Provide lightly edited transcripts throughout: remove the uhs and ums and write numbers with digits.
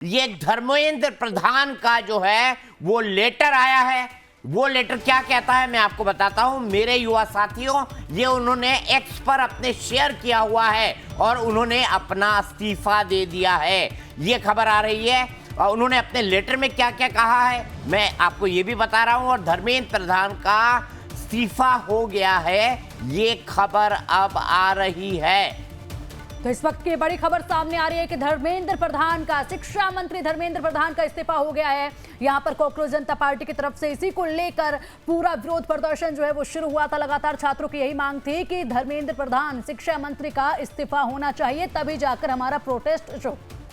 ये धर्मेंद्र प्रधान का जो है वो लेटर आया है। वो लेटर क्या कहता है मैं आपको बताता हूं मेरे युवा साथियों। ये उन्होंने एक्स पर अपने शेयर किया हुआ है और उन्होंने अपना इस्तीफा दे दिया है। ये खबर आ रही है और उन्होंने अपने लेटर में क्या क्या कहा है मैं आपको ये भी बता रहा हूं। और धर्मेंद्र प्रधान का इस्तीफा हो गया है, ये खबर अब आ रही है। तो इस वक्त की बड़ी खबर सामने आ रही है कि धर्मेंद्र प्रधान का, शिक्षा मंत्री धर्मेंद्र प्रधान का इस्तीफा हो गया है। यहां पर कॉकरोच जनता पार्टी की तरफ से इसी को लेकर पूरा विरोध प्रदर्शन जो है वो शुरू हुआ था। लगातार छात्रों की यही मांग थी कि धर्मेंद्र प्रधान शिक्षा मंत्री का इस्तीफा होना चाहिए, तभी जाकर हमारा प्रोटेस्ट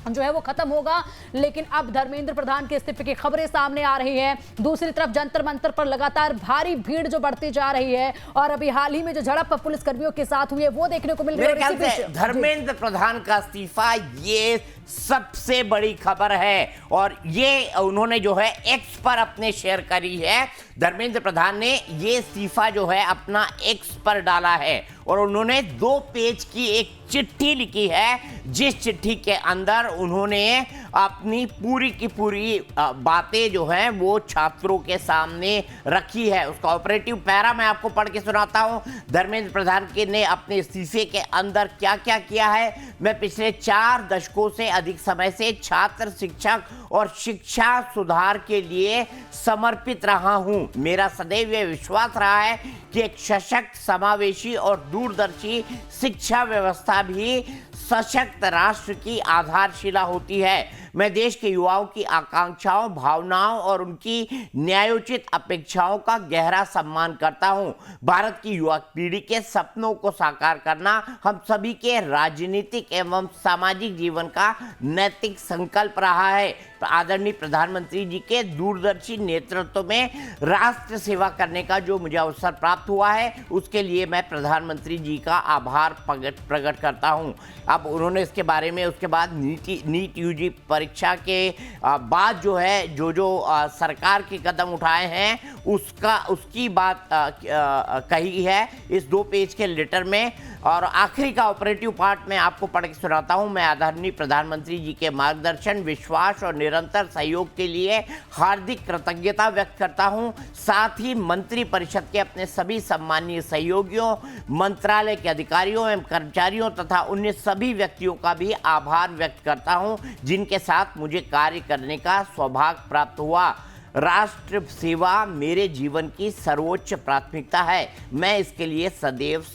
जो है वो खत्म होगा। लेकिन अब धर्मेंद्र प्रधान के इस्तीफे की खबरें सामने आ रही हैं। दूसरी तरफ जंतर मंतर पर लगातार भारी भीड़ जो बढ़ती जा रही है और अभी हाल ही में जो झड़प पुलिसकर्मियों के साथ हुई है वो देखने को मिल रही है। धर्मेंद्र प्रधान का इस्तीफा ये सबसे बड़ी खबर है और ये उन्होंने जो है एक्स पर अपने शेयर करी है। धर्मेंद्र प्रधान ने ये इस्तीफा जो है अपना एक्स पर डाला है और उन्होंने 2 पेज की एक चिट्ठी लिखी है, जिस चिट्ठी के अंदर उन्होंने अपनी पूरी की पूरी बातें जो हैं वो छात्रों के सामने रखी है। उसका ऑपरेटिव पैरा मैं आपको पढ़ के सुनाता हूं। धर्मेंद्र प्रधान ने अपने इस्तीफे के अंदर क्या क्या किया है। मैं पिछले 4 दशकों से अधिक समय से छात्र, शिक्षक और शिक्षा सुधार के लिए समर्पित रहा हूं। मेरा सदैव यह विश्वास रहा है कि एक सशक्त, समावेशी और दूरदर्शी शिक्षा व्यवस्था भी सशक्त राष्ट्र की आधारशिला होती है। मैं देश के युवाओं की आकांक्षाओं, भावनाओं और उनकी न्यायोचित अपेक्षाओं का गहरा सम्मान करता हूं। भारत की युवा पीढ़ी के सपनों को साकार करना हम सभी के राजनीतिक एवं सामाजिक जीवन का नैतिक संकल्प रहा है। आदरणीय प्रधानमंत्री जी के दूरदर्शी नेतृत्व में राष्ट्र सेवा करने का जो मुझे अवसर प्राप्त हुआ है, उसके लिए मैं प्रधानमंत्री जी का आभार प्रकट करता हूं। अब उन्होंने इसके बारे में उसके बाद नीट यूजी परीक्षा के बाद जो है जो सरकार के कदम उठाए हैं उसकी बात कही है इस 2 पेज के लेटर में। और आखिरी का ऑपरेटिव पार्ट मैं आपको पढ़ के सुनाता हूं। मैं आदरणीय प्रधानमंत्री जी के मार्गदर्शन, विश्वास और निरंतर सहयोग के लिए हार्दिक कृतज्ञता व्यक्त करता हूं। साथ ही मंत्री परिषद के अपने सभी सम्मानीय सहयोगियों, मंत्रालय के अधिकारियों एवं कर्मचारियों तथा अन्य सभी व्यक्तियों का भी आभार व्यक्त करता हूं, जिनके साथ मुझे कार्य करने का सौभाग्य प्राप्त हुआ। राष्ट्र सेवा मेरे जीवन की सर्वोच्च प्राथमिकता है। मैं इसके लिए सदैव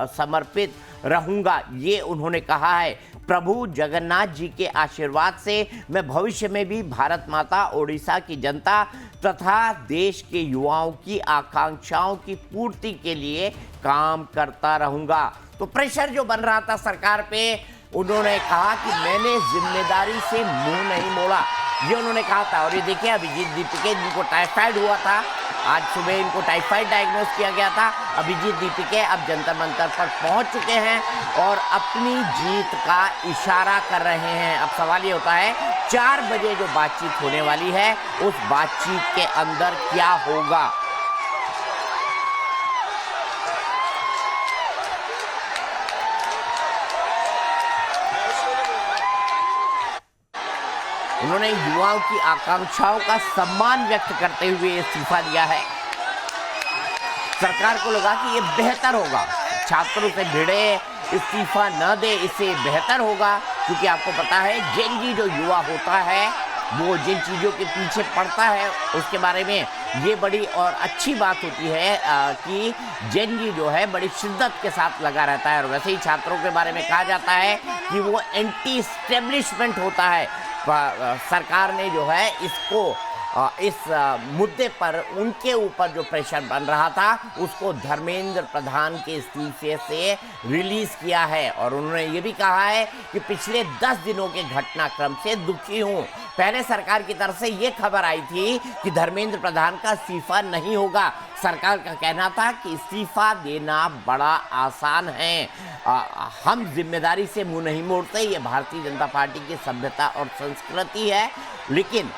समर्पित रहूंगा, ये उन्होंने कहा है। प्रभु जगन्नाथ जी के आशीर्वाद से मैं भविष्य में भी भारत माता, ओडिशा की जनता तथा देश के युवाओं की आकांक्षाओं की पूर्ति के लिए काम करता रहूंगा। तो प्रेशर जो बन रहा था सरकार पे, उन्होंने कहा कि मैंने जिम्मेदारी से मुंह नहीं मोड़ा, ये उन्होंने कहा था। और ये देखिए अभिजीत दीपिके जिनको टाइफाइड हुआ था, आज सुबह इनको टाइफाइड डायग्नोस किया गया था। अभिजीत दीपिके अब जंतर मंतर पर पहुंच चुके हैं और अपनी जीत का इशारा कर रहे हैं। अब सवाल ये होता है 4 बजे जो बातचीत होने वाली है उस बातचीत के अंदर क्या होगा। उन्होंने युवाओं की आकांक्षाओं का सम्मान व्यक्त करते हुए इस्तीफा दिया है। सरकार को लगा कि ये बेहतर होगा, छात्रों से भिड़े, इस्तीफा न दे, इससे बेहतर होगा। क्योंकि आपको पता है जेनजी जो युवा होता है वो जिन चीज़ों के पीछे पड़ता है उसके बारे में ये बड़ी और अच्छी बात होती है कि जेनजी जो है बड़ी शिद्दत के साथ लगा रहता है। और वैसे ही छात्रों के बारे में कहा जाता है कि वो एंटी एस्टेब्लिशमेंट होता है। सरकार ने जो है इसको इस मुद्दे पर उनके ऊपर जो प्रेशर बन रहा था उसको धर्मेंद्र प्रधान के इस्तीफे से रिलीज किया है। और उन्होंने ये भी कहा है कि पिछले 10 दिनों के घटनाक्रम से दुखी हूँ। पहले सरकार की तरफ से ये खबर आई थी कि धर्मेंद्र प्रधान का इस्तीफा नहीं होगा। सरकार का कहना था कि इस्तीफा देना बड़ा आसान है, हम जिम्मेदारी से मुंह नहीं मोड़ते, ये भारतीय जनता पार्टी की सभ्यता और संस्कृति है। लेकिन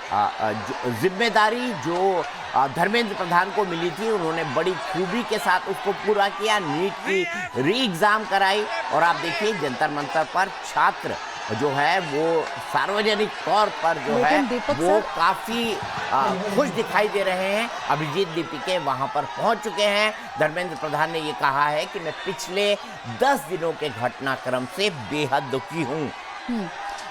जिम्मेदारी जो धर्मेंद्र प्रधान को मिली थी उन्होंने बड़ी खूबी के साथ उसको पूरा किया। नीट की री एग्जाम कराई और आप देखिए जंतर मंतर पर छात्र जो है वो सार्वजनिक तौर पर जो है लेकिन दीपक वो सर- काफी खुश दिखाई दे रहे हैं। अभिजीत दीपिके वहां पर पहुंच चुके हैं। धर्मेंद्र प्रधान ने ये कहा है कि मैं पिछले 10 दिनों के घटनाक्रम से बेहद दुखी हूं।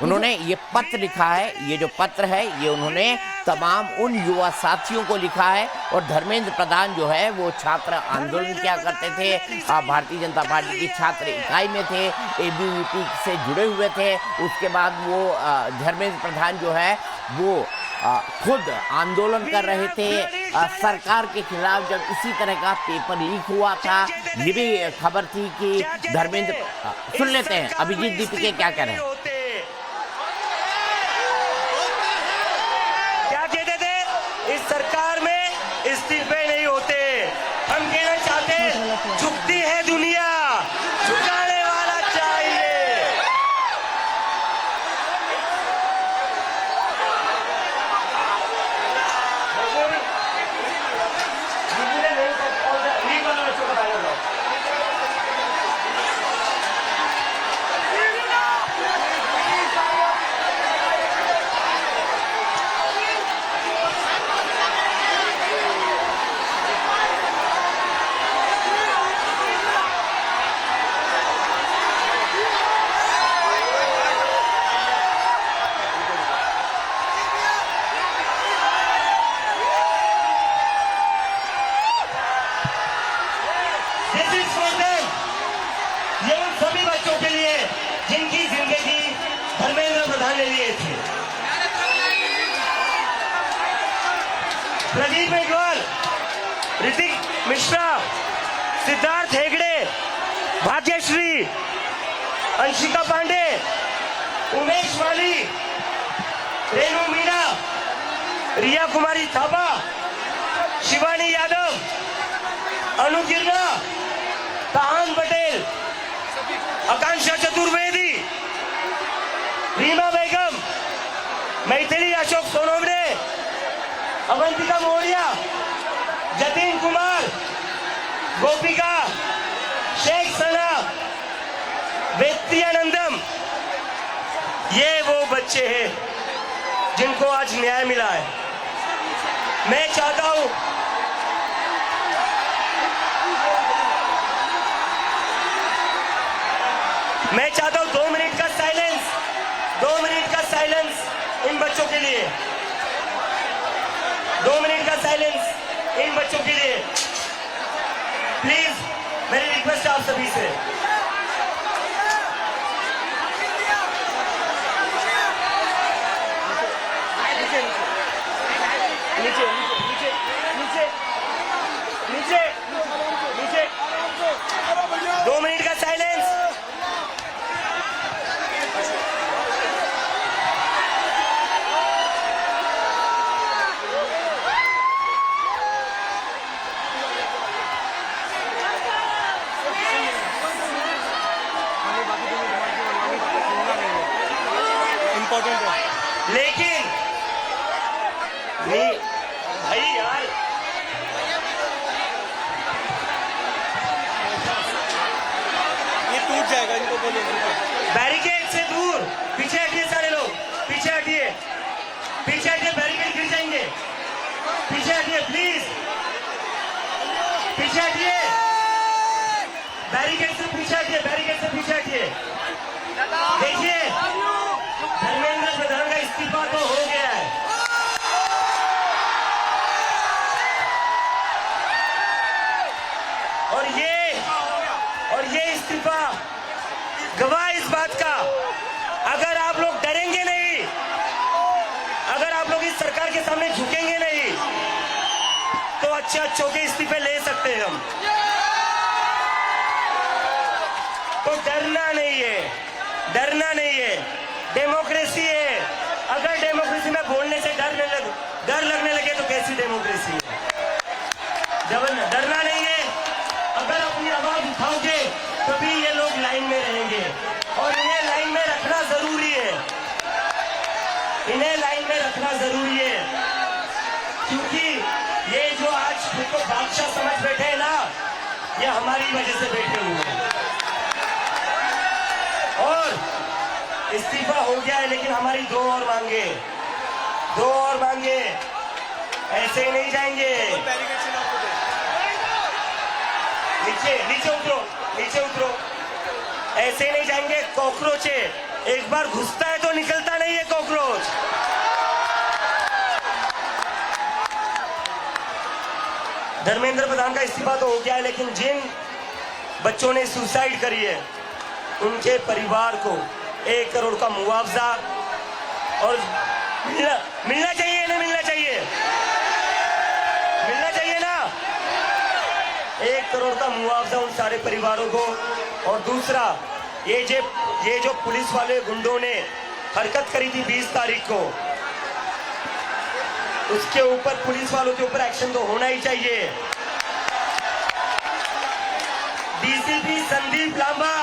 उन्होंने ये पत्र लिखा है, ये जो पत्र है ये उन्होंने तमाम उन युवा साथियों को लिखा है। और धर्मेंद्र प्रधान जो है वो छात्र आंदोलन किया करते थे, भारतीय जनता पार्टी की छात्र इकाई में थे, एबीवीपी से जुड़े हुए थे। उसके बाद वो धर्मेंद्र प्रधान जो है वो खुद आंदोलन कर रहे थे सरकार के खिलाफ। जब इसी तरह का पेपर लीक हुआ था, ये भी खबर थी कि धर्मेंद्र सुन लेते हैं अभिजीत दीपिके क्या कह रहे हैं। क्या कहते थे, इस सरकार में इस्तीफे नहीं होते। हम कहना चाहते झुकती है दुनिया, झुकाने वाला चाहिए। This is for them. ये उन सभी बच्चों के लिए जिनकी जिंदगी धर्मेंद्र प्रधान ने लिए थे। प्रदीप मेघवाल, ऋतिक मिश्रा, सिद्धार्थ हेगड़े, भाग्यश्री, अंशिका पांडे, उमेश माली, रेणु मीणा, रिया कुमारी थापा, शिवानी यादव, अनु गिरना, ताहान पटेल, आकांक्षा चतुर्वेदी, रीमा बेगम, मैथिली अशोक सोनवणे, अवंतिका मौर्य, जतिन कुमार, गोपिका, शेख सना, वेत्तियानंदम, ये वो बच्चे हैं जिनको आज न्याय मिला है। मैं चाहता हूं मैं चाहता हूं 2 मिनट का साइलेंस, 2 मिनट का साइलेंस इन बच्चों के लिए, 2 मिनट का साइलेंस इन बच्चों के लिए। प्लीज मेरी रिक्वेस्ट है आप सभी से। नीचे नीचे नीचे नीचे नीचे 2 मिनट का साइलेंस। इम्पोर्टेंट है लेकिन नहीं भाई यार, ये टूट जाएगा, इनको बोलो। बैरिकेड से दूर पीछे हटिए, सारे लोग पीछे हटिए, पीछे हटिए, बैरिकेड गिर जाएंगे। पीछे हटिए प्लीज, पीछे हटिए, बैरिकेड से पीछे हटिए, बैरिकेड से पीछे हटिए। देखिए धर्मेंद्र प्रधान का इस्तीफा तो हो गया है, और ये इस्तीफा गवाह इस बात का, अगर आप लोग डरेंगे नहीं, अगर आप लोग इस सरकार के सामने झुकेंगे नहीं, तो अच्छे के इस्तीफे ले सकते हैं हम। तो डरना नहीं है, डरना नहीं है, डेमोक्रेसी है। अगर डेमोक्रेसी में बोलने से डर लगने लगे तो कैसी डेमोक्रेसी है? डरना नहीं है। अगर अपनी आवाज उठाओगे तभी ये लोग लाइन में रहेंगे, और इन्हें लाइन में रखना जरूरी है, इन्हें लाइन में रखना जरूरी है, क्योंकि ये जो आज खुद को बादशाह समझ बैठे हैं ना, ये हमारी वजह से बैठे हुए हैं। इस्तीफा हो गया है, लेकिन हमारी दो और मांगे, दो और मांगे, ऐसे ही नहीं जाएंगे। नीचे नीचे उतरो, नीचे उतरो, ऐसे ही नहीं जाएंगे। कॉकरोच है, एक बार घुसता है तो निकलता नहीं है कॉकरोच। धर्मेंद्र प्रधान का इस्तीफा तो हो गया है, लेकिन जिन बच्चों ने सुसाइड करी है उनके परिवार को 1 करोड़ का मुआवजा और मिलना चाहिए ना, मिलना चाहिए, मिलना चाहिए ना, 1 करोड़ का मुआवजा उन सारे परिवारों को। और दूसरा, ये जो पुलिस वाले गुंडों ने हरकत करी थी 20 तारीख को, उसके ऊपर पुलिस वालों के ऊपर एक्शन तो होना ही चाहिए। डीसीपी संदीप लांबा,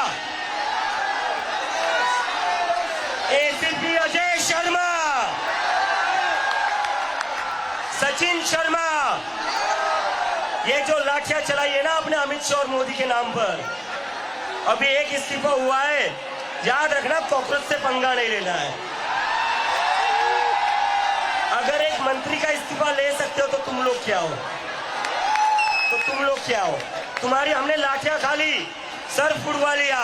एसीपी अजय शर्मा, सचिन शर्मा, ये जो लाठियां चलाई है ना अपने अमित शाह और मोदी के नाम पर, अभी एक इस्तीफा हुआ है, याद रखना कॉकरोच से पंगा नहीं लेना है। अगर एक मंत्री का इस्तीफा ले सकते हो तो तुम लोग क्या हो, तो तुम लोग क्या हो? तुम्हारी हमने लाठियां खा ली, सर फुड़वा लिया।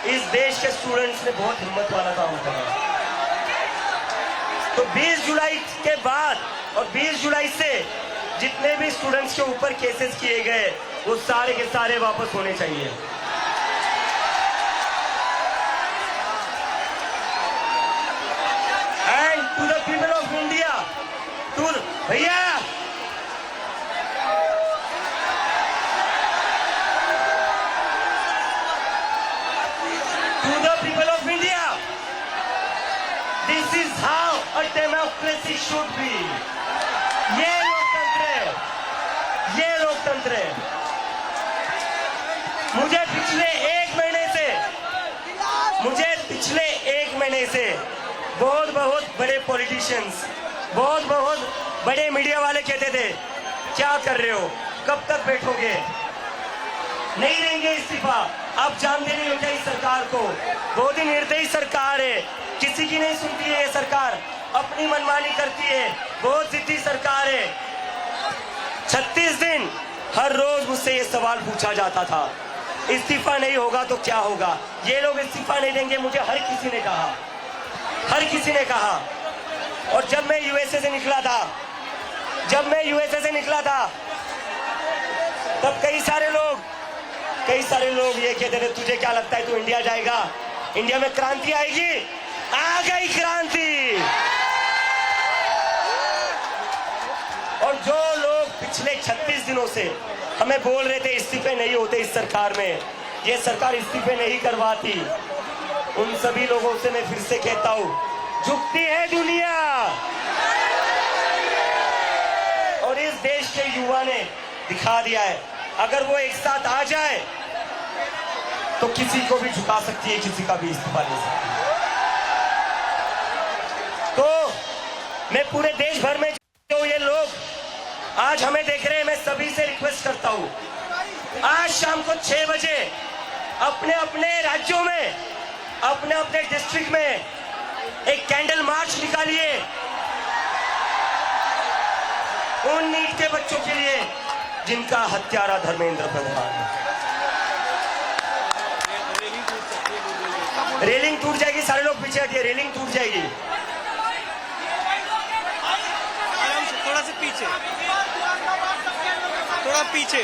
इस देश के स्टूडेंट्स ने बहुत हिम्मत वाला काम करा। तो 20 जुलाई के बाद और 20 जुलाई से जितने भी स्टूडेंट्स के ऊपर केसेस किए गए वो सारे के सारे वापस होने चाहिए। And to the people of India, to भैया to the people of India, this is how a democracy should be. ये लोकतंत्र है, ये लोकतंत्र है। मुझे पिछले एक महीने से बहुत बड़े पॉलिटिशियंस, बहुत बड़े मीडिया वाले कहते थे क्या कर रहे हो, कब तक बैठोगे, नहीं देंगे इस्तीफा। आप जानते नहीं हो क्या इस सरकार को, बहुत ही निर्दयी सरकार है, किसी की नहीं सुनती है ये सरकार, अपनी मनमानी करती है, बहुत जिद्दी सरकार है। 36 दिन हर रोज मुझसे ये सवाल पूछा जाता था, इस्तीफा नहीं होगा तो क्या होगा, ये लोग इस्तीफा नहीं देंगे, मुझे हर किसी ने कहा। और जब मैं यूएसए से निकला था, तब कई सारे लोग ये कहते थे तुझे क्या लगता है तू इंडिया जाएगा, इंडिया में क्रांति आएगी, आ गई क्रांति। और जो लोग पिछले 36 दिनों से हमें बोल रहे थे इस्तीफे नहीं होते इस सरकार में, ये सरकार इस्तीफे नहीं करवाती, उन सभी लोगों से मैं फिर से कहता हूं, झुकती है दुनिया। और इस देश के युवा ने दिखा दिया है, अगर वो एक साथ आ जाए तो किसी को भी झुका सकती है, किसी का भी इस्तीफा ले सकती है। तो मैं पूरे देश भर में जो ये लोग आज हमें देख रहे हैं, मैं सभी से रिक्वेस्ट करता हूं, आज शाम को 6 बजे अपने अपने राज्यों में, अपने अपने डिस्ट्रिक्ट में एक कैंडल मार्च निकालिए उन नीट के बच्चों के लिए जिनका हत्यारा धर्मेंद्र प्रधान है। रेलिंग टूट जाएगी, सारे लोग पीछे हटिए, रेलिंग टूट जाएगी। थोड़ा सा पीछे, थोड़ा पीछे,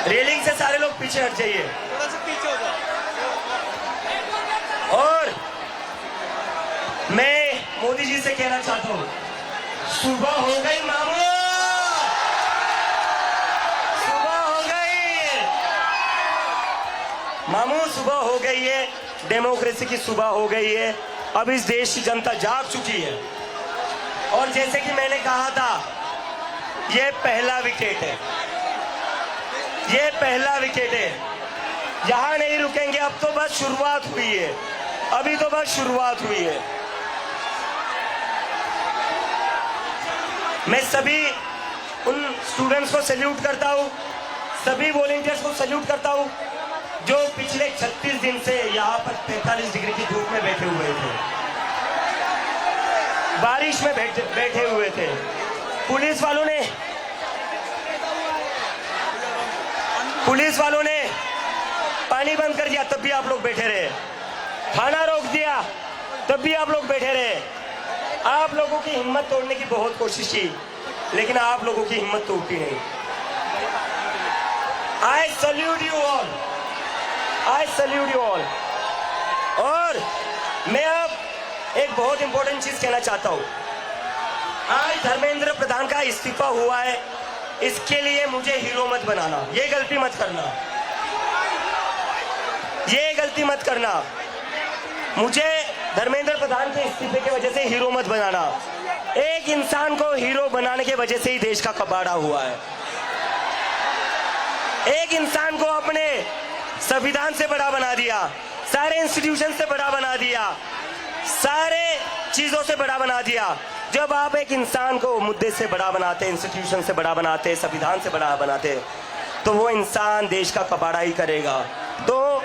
रेलिंग से सारे लोग पीछे हट जाइए, थोड़ा सा पीछे हो जाओ। और मैं मोदी जी से कहना चाहता हूं, सुबह हो गई मामू, सुबह हो गई मामू, सुबह हो गई है, डेमोक्रेसी की सुबह हो गई है। अब इस देश की जनता जाग चुकी है। और जैसे कि मैंने कहा था, ये पहला विकेट है, ये पहला विकेट है, यहां नहीं रुकेंगे, अब तो बस शुरुआत हुई है, अभी तो बस शुरुआत हुई है। मैं सभी उन स्टूडेंट्स को सैल्यूट करता हूं, सभी वॉलंटियर्स को सैल्यूट करता हूं जो पिछले 36 दिन से यहाँ पर 45 डिग्री की धूप में बैठे हुए थे, बारिश में बैठे हुए थे। पुलिस वालों ने पानी बंद कर दिया तब भी आप लोग बैठे रहे, खाना रोक दिया तब भी आप लोग बैठे रहे। आप लोगों की हिम्मत तोड़ने की बहुत कोशिश की, लेकिन आप लोगों की हिम्मत टूटी नहीं। I salute you all, I salute you all. और मैं अब एक बहुत इंपॉर्टेंट चीज कहना चाहता हूं। आज धर्मेंद्र प्रधान का इस्तीफा हुआ है, इसके लिए मुझे हीरो मत बनाना, ये गलती मत करना, ये गलती मत करना। मुझे धर्मेंद्र प्रधान के इस्तीफे की वजह से हीरो मत बनाना। एक इंसान को हीरो बनाने की वजह से ही देश का कबाड़ा हुआ है। एक इंसान को अपने संविधान से बड़ा बना दिया, सारे इंस्टीट्यूशन से बड़ा बना दिया, सारे चीजों से बड़ा बना दिया। जब आप एक इंसान को मुद्दे से बड़ा बनाते, इंस्टीट्यूशन से बड़ा बनाते, संविधान से बड़ा बनाते, तो वो इंसान देश का कबाड़ा ही करेगा। तो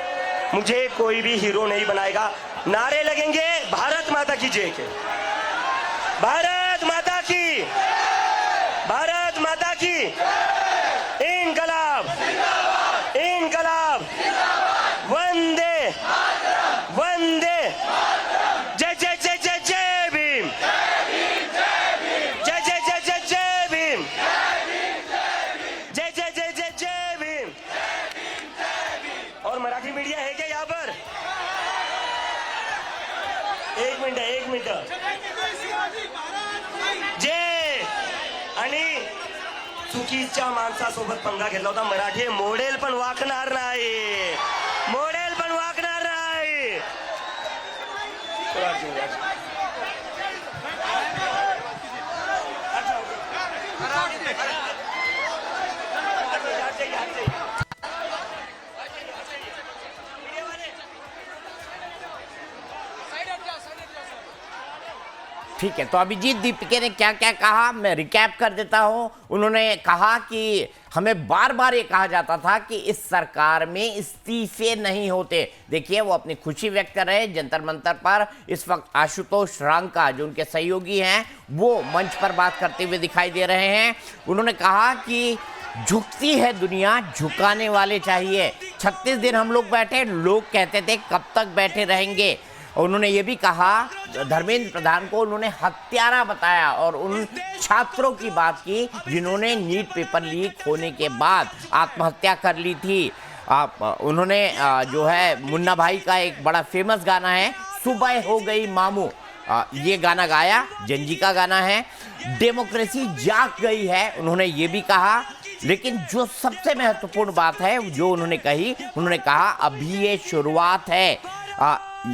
मुझे कोई भी हीरो नहीं बनाएगा। नारे लगेंगे भारत माता की जय के, भारत माता की, भारत माता की, इनकलाब, इनकलाब, वंदे वंदे, जय जय जय जय जय भीम, जय जय जय जय जय भीम, जय जय जय जय जय भीम। और मराठी मीडिया है क्या यहाँ पर? एक मिनिट, एक मिनिट। जय। आणि चुकीच्या माणसासोबत पंगा घेतला होता। मराठी मॉडेल पण वाकणार नाही, मॉडेल पण वाकणार नाही। ठीक है, तो अभिजीत दीपिके ने क्या क्या कहा मैं रिकैप कर देता हूं। उन्होंने कहा कि हमें बार बार ये कहा जाता था कि इस सरकार में इस्तीफे नहीं होते। देखिए, वो अपनी खुशी व्यक्त कर रहे हैं जंतर मंतर पर। इस वक्त आशुतोष रांका जो उनके सहयोगी हैं वो मंच पर बात करते हुए दिखाई दे रहे हैं। उन्होंने कहा कि झुकती है दुनिया, झुकाने वाले चाहिए। 36 दिन हम लोग बैठे, लोग कहते थे कब तक बैठे रहेंगे। उन्होंने ये भी कहा, धर्मेंद्र प्रधान को उन्होंने हत्यारा बताया और उन छात्रों की बात की जिन्होंने नीट पेपर लीक होने के बाद आत्महत्या कर ली थी। उन्होंने जो है मुन्ना भाई का एक बड़ा फेमस गाना है सुबह हो गई मामू, ये गाना गाया, जंजी का गाना है। डेमोक्रेसी जाग गई है, उन्होंने ये भी कहा। लेकिन जो सबसे महत्वपूर्ण बात है जो उन्होंने कही, उन्होंने कहा अभी ये शुरुआत है,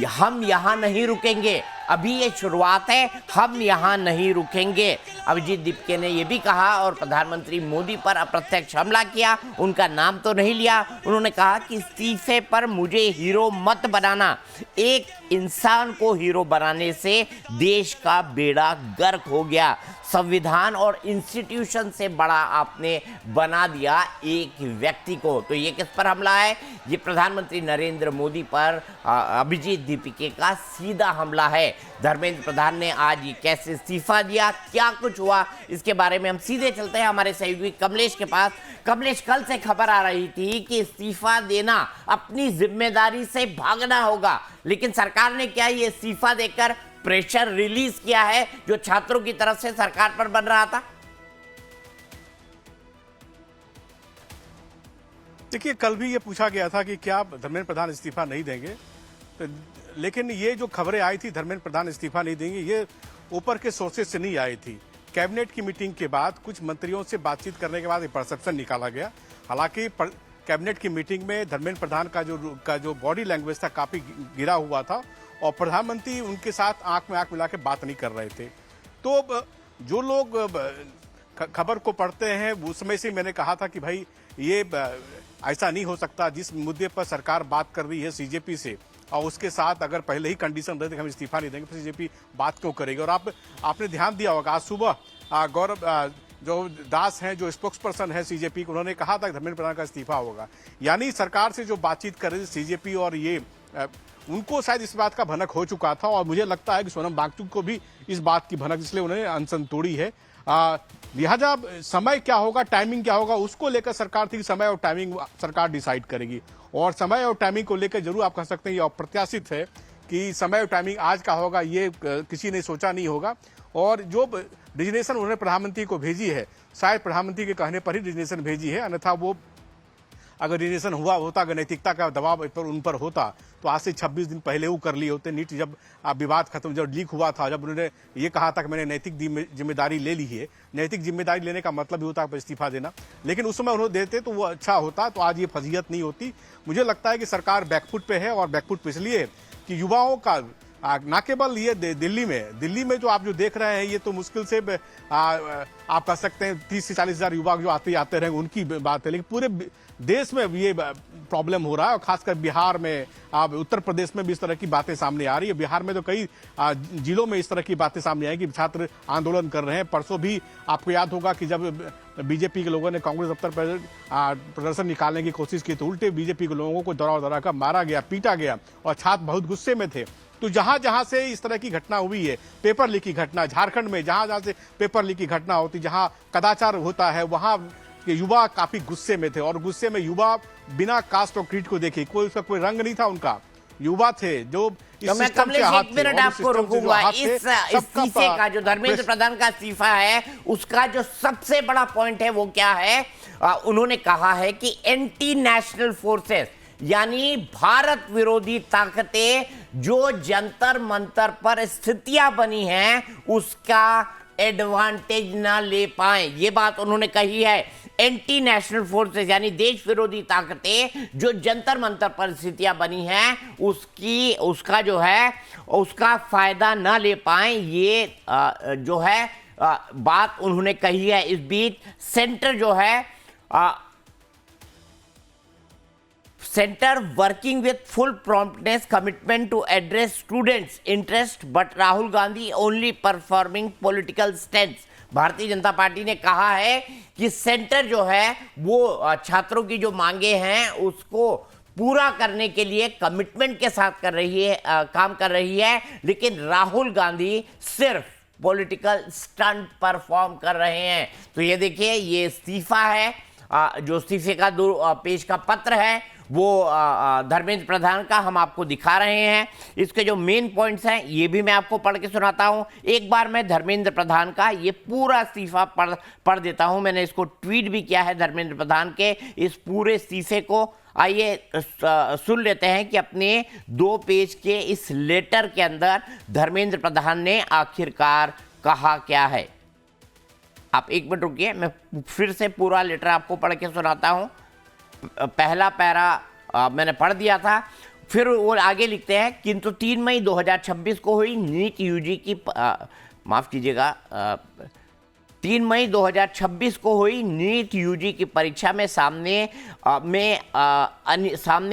हम यहाँ नहीं रुकेंगे, अभी ये शुरुआत है, हम यहाँ नहीं रुकेंगे। अभिजीत दीपिके ने यह भी कहा और प्रधानमंत्री मोदी पर अप्रत्यक्ष हमला किया, उनका नाम तो नहीं लिया। उन्होंने कहा कि इस्तीफे पर मुझे हीरो मत बनाना, एक इंसान को हीरो बनाने से देश का बेड़ा गर्क हो गया। संविधान और इंस्टीट्यूशन से बड़ा आपने बना दिया एक व्यक्ति को। तो ये किस पर हमला है? ये प्रधानमंत्री नरेंद्र मोदी पर अभिजीत दीपिके का सीधा हमला है। धर्मेंद्र प्रधान ने आज ये कैसे इस्तीफा दिया, क्या कुछ हुआ, इसके बारे में हम सीधे चलते हैं हमारे सहयोगी कमलेश के पास। कमलेश, कल से खबर आ रही थी कि इस्तीफा देना अपनी जिम्मेदारी से भागना होगा, लेकिन सरकार ने क्या ये इस्तीफा देकर प्रेशर रिलीज किया है जो छात्रों की तरफ से सरकार पर बन रहा था? देखिए, कल भी ये पूछा गया था कि क्या धर्मेंद्र प्रधान इस्तीफा नहीं देंगे, तो लेकिन ये जो खबरें आई थी धर्मेंद्र प्रधान इस्तीफा नहीं देंगे, ये ऊपर के सोर्सेज से नहीं आई थी। कैबिनेट की मीटिंग के बाद कुछ मंत्रियों से बातचीत करने के बाद एक परसेप्शन निकाला गया। हालांकि कैबिनेट की मीटिंग में धर्मेंद्र प्रधान का जो बॉडी लैंग्वेज था काफी गिरा हुआ था और प्रधानमंत्री उनके साथ आंख में आंख मिला के बात नहीं कर रहे थे। तो जो लोग खबर को पढ़ते हैं उस समय से मैंने कहा था कि भाई ये ऐसा नहीं हो सकता। जिस मुद्दे पर सरकार बात कर रही है सीजेपी से और उसके साथ अगर पहले ही कंडीशन रहती कि हम इस्तीफा नहीं देंगे तो सीजेपी बात क्यों करेगी। और आपने ध्यान दिया होगा आज सुबह गौरव जो दास हैं, जो स्पोक्स पर्सन है सीजेपी, उन्होंने कहा था कि धर्मेंद्र प्रधान का इस्तीफा होगा। यानी सरकार से जो बातचीत कर रही थी सीजेपी और ये उनको शायद इस बात का भनक हो चुका था, और मुझे लगता है कि सोनम वांगचुक को भी इस बात की भनक, इसलिए उन्होंने अनशन तोड़ी है। लिहाजा समय क्या होगा, टाइमिंग क्या होगा, उसको लेकर सरकार थी, समय और टाइमिंग सरकार डिसाइड करेगी। और समय और टाइमिंग को लेकर जरूर आप कह सकते हैं ये अप्रत्याशित है कि समय और टाइमिंग आज का होगा, ये किसी ने सोचा नहीं होगा। और जो डिजिग्नेशन उन्होंने प्रधानमंत्री को भेजी है, शायद प्रधानमंत्री के कहने पर ही डिजिग्नेशन भेजी है, अन्यथा वो अगर डिजिग्नेशन हुआ होता, अगर नैतिकता का दबाव पर उन पर होता तो आज से 26 दिन पहले वो कर लिए होते। नीट जब विवाद खत्म, जब लीक हुआ था, जब उन्होंने ये कहा था कि मैंने नैतिक जिम्मेदारी ले ली है, नैतिक जिम्मेदारी लेने का मतलब ही होता है इस्तीफा देना, लेकिन उस समय उन्होंने देते तो वो अच्छा होता, तो आज ये फजीहत नहीं होती। मुझे लगता है कि सरकार बैकफुट पे है, और बैकफुट पे इसलिए कि युवाओं का ना केवल ये दिल्ली में जो आप जो देख रहे हैं, ये तो मुश्किल से आप कह सकते हैं 30 से 40 हजार युवा जो आते रहेंगे उनकी बात है, लेकिन पूरे देश में ये प्रॉब्लम हो रहा है। और खासकर बिहार में, उत्तर प्रदेश में भी इस तरह की बातें सामने आ रही है। बिहार में तो कई जिलों में इस तरह की बातें सामने आई कि छात्र आंदोलन कर रहे हैं। परसों भी आपको याद होगा कि जब बीजेपी के लोगों ने कांग्रेस दफ्तर पर प्रदर्शन निकालने की कोशिश की तो उल्टे बीजेपी के लोगों को दौड़ा कर मारा गया, पीटा गया, और छात्र बहुत गुस्से में थे। तो जहां से इस तरह की घटना हुई है, पेपर लीक की घटना, झारखंड में जहां से पेपर लीक की घटना होती, जहां कदाचार होता है, वहां के युवा काफी गुस्से में थे। और गुस्से में युवा बिना कास्ट और क्रीड को देखे, कोई उसका कोई रंग नहीं था उनका, युवा थे जो तो मैं कमलेश एक मिनट आपको रोकूंगा। इस इस्तीफे का जो धर्मेंद्र प्रधान का इस्तीफा है, उसका जो सबसे बड़ा पॉइंट है वो क्या है? उन्होंने कहा है कि एंटी नेशनल फोर्सेस, यानी भारत विरोधी ताकतें जो जंतर मंतर पर स्थितियां बनी हैं, उसका एडवांटेज ना ले पाए, ये बात उन्होंने कही है। एंटी नेशनल फोर्सेस यानी देश विरोधी ताकतें जो जंतर मंतर पर स्थितियां बनी हैं, उसका जो है उसका फायदा ना ले पाए, ये जो है बात उन्होंने कही है। इस बीच सेंटर जो है Center working with full promptness, commitment to address students' interest, but Rahul Gandhi only performing political stunts. Bharatiya Janata party ने कहा है कि सेंटर जो है वो छात्रों की जो मांगे हैं उसको पूरा करने के लिए कमिटमेंट के साथ काम कर रही है, लेकिन राहुल गांधी सिर्फ पॉलिटिकल स्टंट परफॉर्म कर रहे हैं। तो ये देखिए, ये इस्तीफा है, जो इस्तीफे का 2 पेज का पत्र है वो धर्मेंद्र प्रधान का हम आपको दिखा रहे हैं। इसके जो मेन पॉइंट्स हैं ये भी मैं आपको पढ़ के सुनाता हूं। एक बार मैं धर्मेंद्र प्रधान का ये पूरा इस्तीफा पढ़ देता हूं। मैंने इसको ट्वीट भी किया है धर्मेंद्र प्रधान के इस पूरे इस्तीफे को। आइए सुन लेते हैं कि अपने 2 पेज के इस लेटर के अंदर धर्मेंद्र प्रधान ने आखिरकार कहा क्या है। आप 1 मिनट रुकिए, मैं फिर से पूरा लेटर आपको पढ़ के सुनाता हूं। पहला पैरा मैंने पढ़ दिया था, फिर वो आगे लिखते हैं, किंतु 3 मई 2026 को हुई नीट यूजी की माफ कीजिएगा 3 मई 2026 को हुई नीट यूजी की परीक्षा में सामने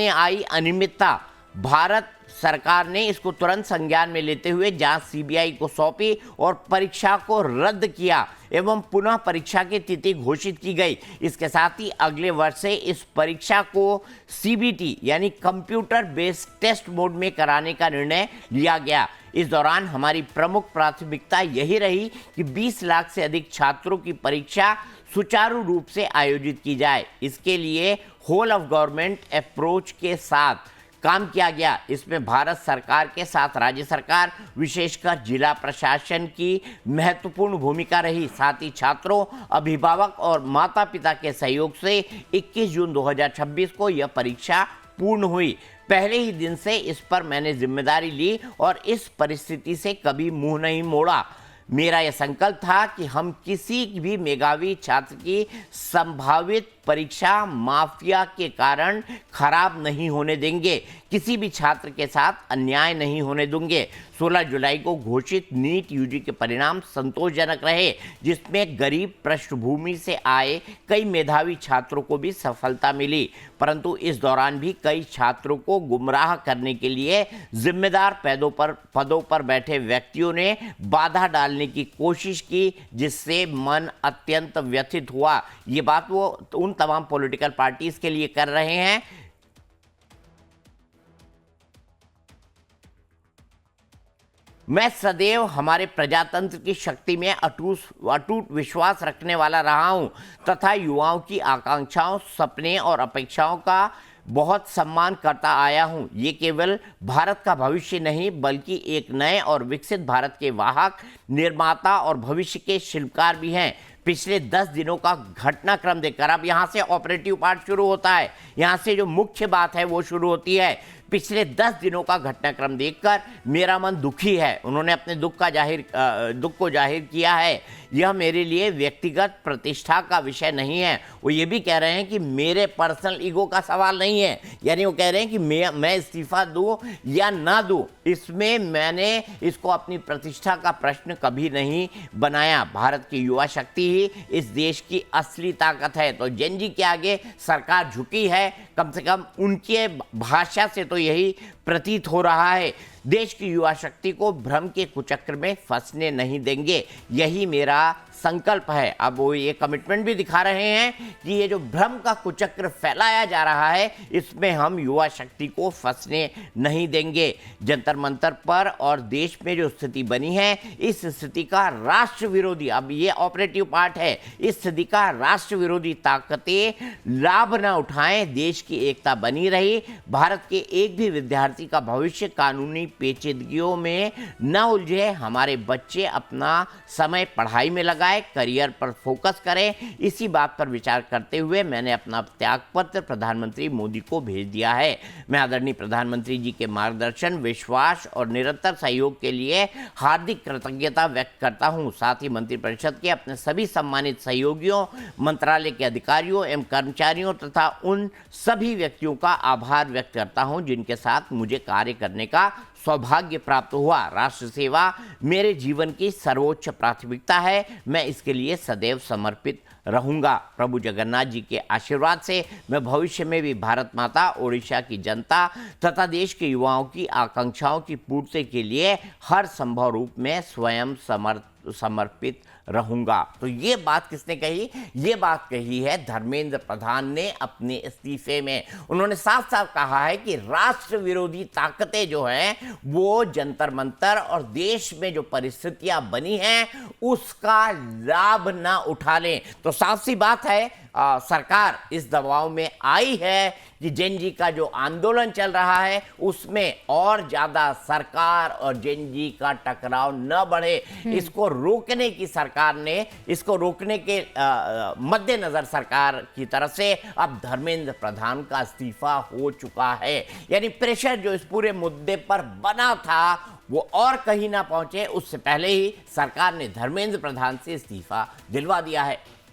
आई अनियमितता। भारत सरकार ने इसको तुरंत संज्ञान में लेते हुए जांच सीबीआई को सौंपी और परीक्षा को रद्द किया एवं पुनः परीक्षा की तिथि घोषित की गई। इसके साथ ही अगले वर्ष से इस परीक्षा को सीबीटी यानी कंप्यूटर बेस्ड टेस्ट मोड में कराने का निर्णय लिया गया। इस दौरान हमारी प्रमुख प्राथमिकता यही रही कि 20 लाख से अधिक छात्रों की परीक्षा सुचारू रूप से आयोजित की जाए। इसके लिए होल ऑफ गवर्नमेंट अप्रोच के साथ काम किया गया। इसमें भारत सरकार के साथ राज्य सरकार, विशेषकर जिला प्रशासन की महत्वपूर्ण भूमिका रही। साथ ही छात्रों, अभिभावक और माता पिता के सहयोग से 21 जून 2026 को यह परीक्षा पूर्ण हुई। पहले ही दिन से इस पर मैंने जिम्मेदारी ली और इस परिस्थिति से कभी मुंह नहीं मोड़ा। मेरा यह संकल्प था कि हम किसी भी मेधावी छात्र की संभावित परीक्षा माफिया के कारण खराब नहीं होने देंगे, किसी भी छात्र के साथ अन्याय नहीं होने देंगे। 16 जुलाई को घोषित नीट यूजी के परिणाम संतोषजनक रहे, जिसमें गरीब पृष्ठभूमि से आए कई मेधावी छात्रों को भी सफलता मिली, परंतु इस दौरान भी कई छात्रों को गुमराह करने के लिए जिम्मेदार पदों पर बैठे व्यक्तियों ने बाधा डालने की कोशिश की, जिससे मन अत्यंत व्यथित हुआ। ये बात वो उन तमाम पॉलिटिकल पार्टीज के लिए कर रहे हैं मैं सदैव हमारे प्रजातंत्र की शक्ति में अटूट विश्वास रखने वाला रहा हूं तथा युवाओं की आकांक्षाओं, सपने और अपेक्षाओं का बहुत सम्मान करता आया हूं। ये केवल भारत का भविष्य नहीं बल्कि एक नए और विकसित भारत के वाहक, निर्माता और भविष्य के शिल्पकार भी हैं। पिछले 10 दिनों का घटनाक्रम देखकर, अब यहाँ से ऑपरेटिव पार्ट शुरू होता है, यहाँ से जो मुख्य बात है वो शुरू होती है। पिछले 10 दिनों का घटनाक्रम देखकर मेरा मन दुखी है। उन्होंने अपने दुख को जाहिर किया है। यह मेरे लिए व्यक्तिगत प्रतिष्ठा का विषय नहीं है। वो ये भी कह रहे हैं कि मेरे पर्सनल ईगो का सवाल नहीं है, यानी वो कह रहे हैं कि मैं इस्तीफा दूं या ना दूं, इसमें मैंने इसको अपनी प्रतिष्ठा का प्रश्न कभी नहीं बनाया। भारत की युवा शक्ति ही इस देश की असली ताकत है। तो जेन जी के आगे सरकार झुकी है, कम से कम उनके भाषा से तो यही प्रतीत हो रहा है। देश की युवा शक्ति को भ्रम के कुचक्र में फंसने नहीं देंगे, यही मेरा संकल्प है। अब वो ये कमिटमेंट भी दिखा रहे हैं कि ये जो भ्रम का कुचक्र फैलाया जा रहा है, इसमें हम युवा शक्ति को फंसने नहीं देंगे। जंतर मंतर पर और देश में जो स्थिति बनी है, इस स्थिति का राष्ट्र विरोधी, अब ये ऑपरेटिव पार्ट है, इस स्थिति का राष्ट्र विरोधी ताकतें लाभ न उठाएं। देश की एकता बनी रही, भारत के एक भी विद्यार्थी का भविष्य कानूनी पेचीदगियों में न उलझे, हमारे बच्चे अपना समय पढ़ाई में लगाए, करियर पर फोकस करें। इसी बात पर विचार करते हुए मैंने अपना त्यागपत्र प्रधानमंत्री मोदी को भेज दिया है। मैं आदरणीय प्रधानमंत्री जी के मार्गदर्शन, विश्वास और निरंतर सहयोग के लिए हार्दिक कृतज्ञता व्यक्त करता हूं। साथ ही मंत्रिपरिषद के अपने सभी सम्मानित सहयोगियों, मंत्रालय के अधिकारियों एवं कर्मचारियों तथा उन सभी व्यक्तियों का आभार व्यक्त करता हूं जिनके साथ मुझे कार्य करने का सौभाग्य प्राप्त हुआ। राष्ट्र सेवा मेरे जीवन की सर्वोच्च प्राथमिकता है, मैं इसके लिए सदैव समर्पित रहूंगा। प्रभु जगन्नाथ जी के आशीर्वाद से मैं भविष्य में भी भारत माता, ओडिशा की जनता तथा देश के युवाओं की आकांक्षाओं की पूर्ति के लिए हर संभव रूप में स्वयं समर्पित रहूंगा। तो ये बात किसने कही? ये बात कही है धर्मेंद्र प्रधान ने अपने इस्तीफे में। उन्होंने साफ साफ कहा है कि राष्ट्र विरोधी ताकतें जो हैं वो जंतर मंतर और देश में जो परिस्थितियां बनी हैं उसका लाभ ना उठा लें। तो साफ सी बात है, सरकार इस दबाव में आई है कि जेन जी का जो आंदोलन चल रहा है उसमें और ज्यादा सरकार और जेन जी का टकराव न बढ़े, इसको रोकने की सरकार ने, इसको रोकने के मद्देनजर सरकार की तरफ से अब धर्मेंद्र प्रधान का इस्तीफा हो चुका है। यानी प्रेशर जो इस पूरे मुद्दे पर बना था वो और कहीं ना पहुंचे, उससे पहले ही सरकार ने धर्मेंद्र प्रधान से इस्तीफा दिलवा दिया है।